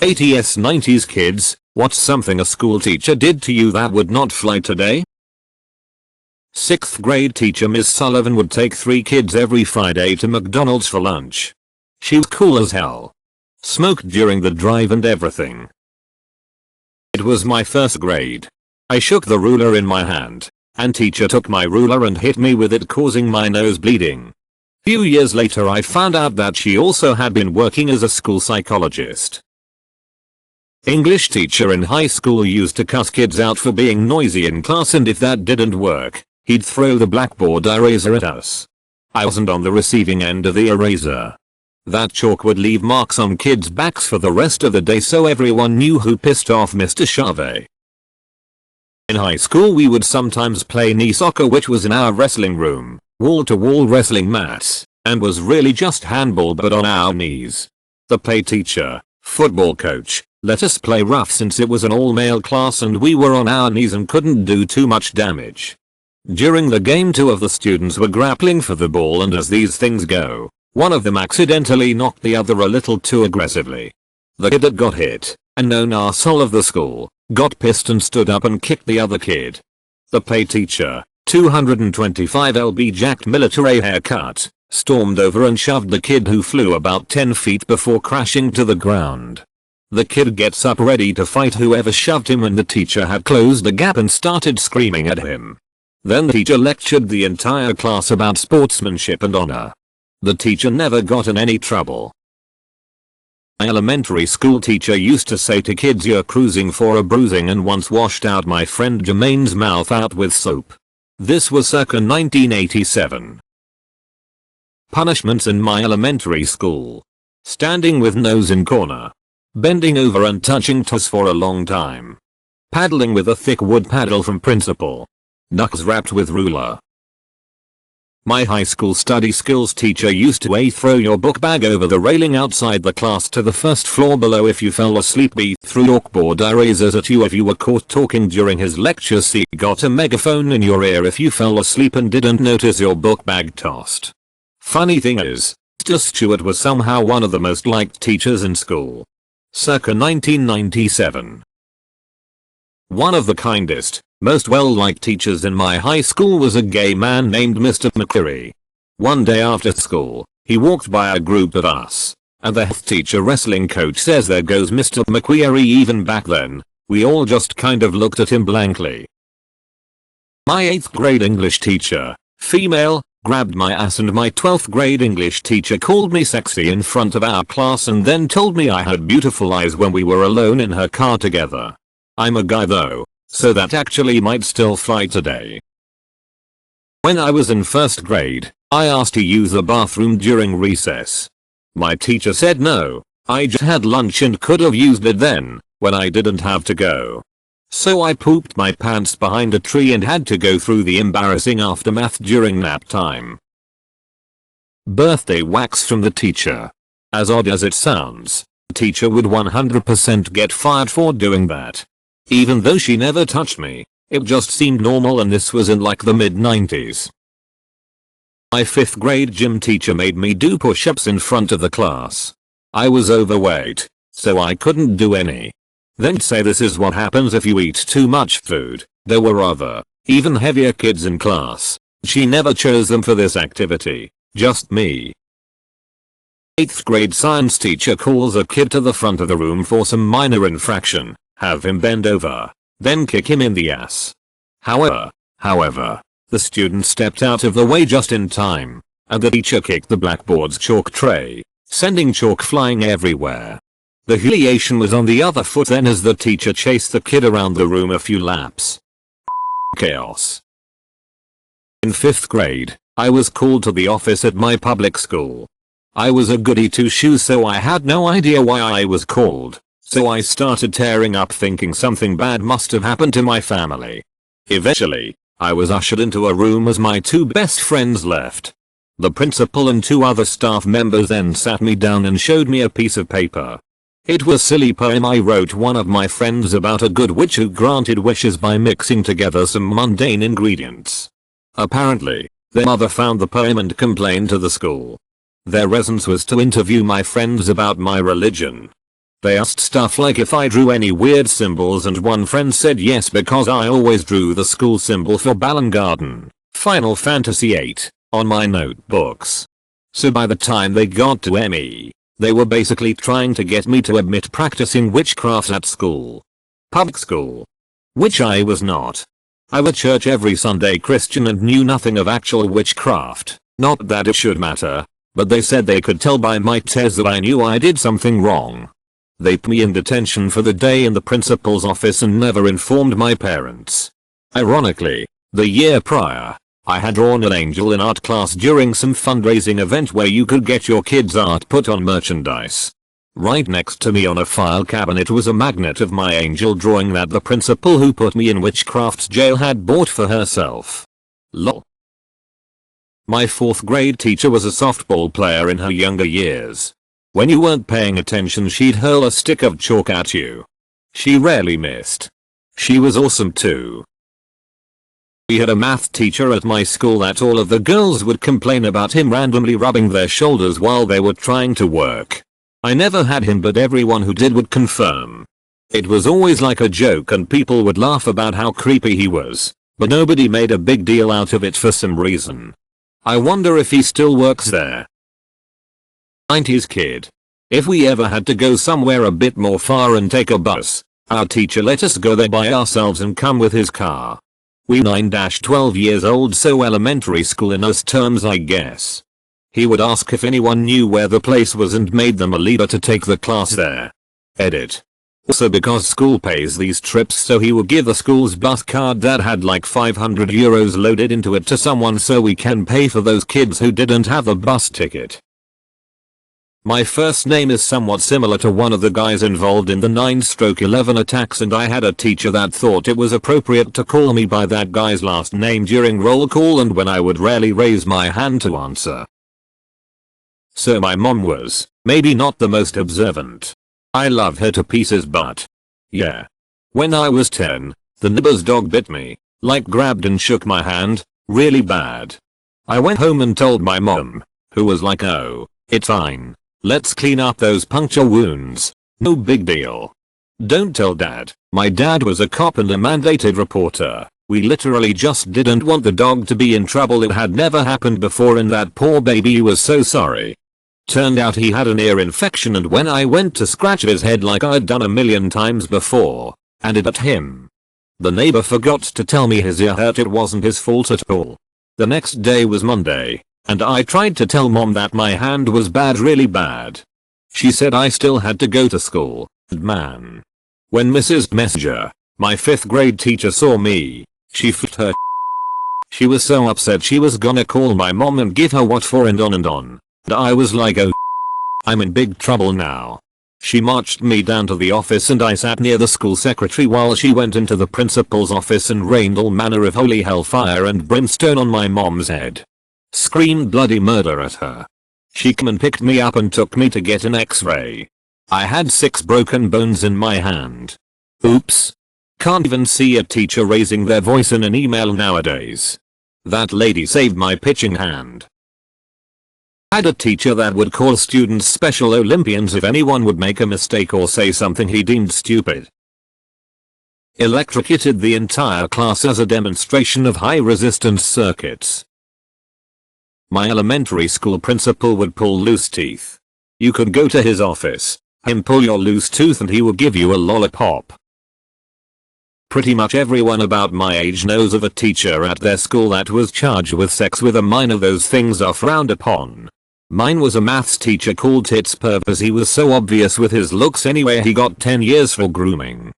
80s 90s kids, what's something a school teacher did to you that would not fly today? 6th grade teacher Miss Sullivan would take 3 kids every Friday to McDonald's for lunch. She was cool as hell. Smoked during the drive and everything. It was my 1st grade. I shook the ruler in my hand, and teacher took my ruler and hit me with it, causing my nose bleeding. Few years later I found out that she also had been working as a school psychologist. English teacher in high school used to cuss kids out for being noisy in class, and if that didn't work, he'd throw the blackboard eraser at us. I wasn't on the receiving end of the eraser. That chalk would leave marks on kids' backs for the rest of the day, so everyone knew who pissed off Mr. Chavez. In high school we would sometimes play knee soccer, which was in our wrestling room, wall-to-wall wrestling mats, and was really just handball but on our knees. The play teacher, football coach, let us play rough since it was an all-male class and we were on our knees and couldn't do too much damage. During the game 2 of the students were grappling for the ball, and as these things go, one of them accidentally knocked the other a little too aggressively. The kid that got hit, a known arsehole of the school, got pissed and stood up and kicked the other kid. The play teacher, 225 lb jacked military haircut, stormed over and shoved the kid, who flew about 10 feet before crashing to the ground. The kid gets up ready to fight whoever shoved him, and the teacher had closed the gap and started screaming at him. Then the teacher lectured the entire class about sportsmanship and honor. The teacher never got in any trouble. My elementary school teacher used to say to kids, "You're cruising for a bruising," and once washed out my friend Jermaine's mouth out with soap. This was circa 1987. Punishments in my elementary school. Standing with nose in corner. Bending over and touching toes for a long time. Paddling with a thick wood paddle from principal. Knuckles wrapped with ruler. My high school study skills teacher used to throw your book bag over the railing outside the class to the first floor below if you fell asleep. B threw chalkboard erasers at you if you were caught talking during his lecture. C got a megaphone in your ear if you fell asleep and didn't notice your book bag tossed. Funny thing is, Mr. Stewart was somehow one of the most liked teachers in school. Circa 1997. One of the kindest, most well-liked teachers in my high school was a gay man named Mr. McQuarrie. One day after school, he walked by a group of us, and the health teacher wrestling coach says, "There goes Mr. McQuarrie." Even back then, we all just kind of looked at him blankly. My 8th grade English teacher, female, grabbed my ass, and my 12th grade English teacher called me sexy in front of our class and then told me I had beautiful eyes when we were alone in her car together. I'm a guy though, so that actually might still fly today. When I was in 1st grade, I asked to use the bathroom during recess. My teacher said no, I just had lunch and could have used it then, when I didn't have to go. So I pooped my pants behind a tree and had to go through the embarrassing aftermath during nap time. Birthday wax from the teacher. As odd as it sounds, the teacher would 100% get fired for doing that. Even though she never touched me, it just seemed normal, and this was in like the mid-90s. My 5th grade gym teacher made me do push-ups in front of the class. I was overweight, so I couldn't do any. Then say, "This is what happens if you eat too much food." There were other, even heavier kids in class. She never chose them for this activity, just me. 8th grade science teacher calls a kid to the front of the room for some minor infraction, have him bend over, then kick him in the ass. However, the student stepped out of the way just in time, and the teacher kicked the blackboard's chalk tray, sending chalk flying everywhere. The humiliation was on the other foot then as the teacher chased the kid around the room a few laps. Chaos. In 5th grade, I was called to the office at my public school. I was a goody two-shoes, so I had no idea why I was called, so I started tearing up thinking something bad must have happened to my family. Eventually, I was ushered into a room as my 2 best friends left. The principal and 2 other staff members then sat me down and showed me a piece of paper. It was a silly poem I wrote one of my friends about a good witch who granted wishes by mixing together some mundane ingredients. Apparently, their mother found the poem and complained to the school. Their reasons was to interview my friends about my religion. They asked stuff like if I drew any weird symbols, and one friend said yes because I always drew the school symbol for Balan Garden, Final Fantasy VIII, on my notebooks. So by the time they got to ME, they were basically trying to get me to admit practicing witchcraft at school. Public school. Which I was not. I was church every Sunday Christian and knew nothing of actual witchcraft, not that it should matter, but they said they could tell by my tears that I knew I did something wrong. They put me in detention for the day in the principal's office and never informed my parents. Ironically, the year prior, I had drawn an angel in art class during some fundraising event where you could get your kids' art put on merchandise. Right next to me on a file cabinet was a magnet of my angel drawing that the principal who put me in witchcraft jail had bought for herself. Lol. My 4th grade teacher was a softball player in her younger years. When you weren't paying attention, she'd hurl a stick of chalk at you. She rarely missed. She was awesome too. We had a math teacher at my school that all of the girls would complain about him randomly rubbing their shoulders while they were trying to work. I never had him, but everyone who did would confirm. It was always like a joke and people would laugh about how creepy he was, but nobody made a big deal out of it for some reason. I wonder if he still works there. 90s kid. If we ever had to go somewhere a bit more far and take a bus, our teacher let us go there by ourselves and come with his car. We 9-12 years old, so elementary school in us terms I guess. He would ask if anyone knew where the place was and made them a leader to take the class there. Edit. Also because school pays these trips, so he would give the school's bus card that had like 500 euros loaded into it to someone so we can pay for those kids who didn't have a bus ticket. My first name is somewhat similar to one of the guys involved in the 9/11 attacks, and I had a teacher that thought it was appropriate to call me by that guy's last name during roll call and when I would rarely raise my hand to answer. So my mom was, maybe not the most observant. I love her to pieces, but yeah. When I was 10, the neighbor's dog bit me, like grabbed and shook my hand, really bad. I went home and told my mom, who was like, oh, it's fine. Let's clean up those puncture wounds. No big deal. Don't tell dad. My dad was a cop and a mandated reporter. We literally just didn't want the dog to be in trouble. It had never happened before and that poor baby was so sorry. Turned out he had an ear infection, and when I went to scratch his head like I'd done a million times before, and it hurt him. The neighbor forgot to tell me his ear hurt. It wasn't his fault at all. The next day was Monday, and I tried to tell mom that my hand was bad, really bad. She said I still had to go to school, and man. When Mrs. Messenger, my 5th grade teacher, saw me, she flipped her. She was so upset she was gonna call my mom and give her what for and on and on. And I was like, oh, I'm in big trouble now. She marched me down to the office and I sat near the school secretary while she went into the principal's office and rained all manner of holy hellfire and brimstone on my mom's head. Screamed bloody murder at her. She came and picked me up and took me to get an x-ray. I had 6 broken bones in my hand. Oops. Can't even see a teacher raising their voice in an email nowadays. That lady saved my pitching hand. Had a teacher that would call students special Olympians if anyone would make a mistake or say something he deemed stupid. Electrocuted the entire class as a demonstration of high resistance circuits. My elementary school principal would pull loose teeth. You could go to his office, him pull your loose tooth, and he would give you a lollipop. Pretty much everyone about my age knows of a teacher at their school that was charged with sex with a minor. Those things are frowned upon. Mine was a maths teacher called Tits Purpose. He was so obvious with his looks anyway. He got 10 years for grooming.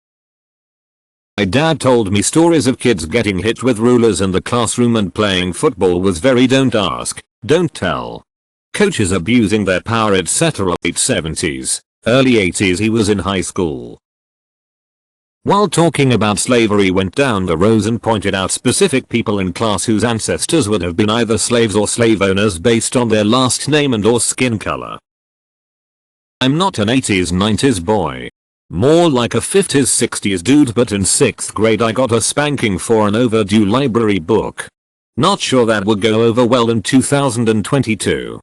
My dad told me stories of kids getting hit with rulers in the classroom, and playing football was very don't ask, don't tell. Coaches abusing their power, etc. Late 70s, early 80s. He was in high school. While talking about slavery, went down the rows and pointed out specific people in class whose ancestors would have been either slaves or slave owners based on their last name and or skin color. I'm not an 80s 90s boy. More like a 50s 60s dude, but in 6th grade I got a spanking for an overdue library book. Not sure that would go over well in 2022.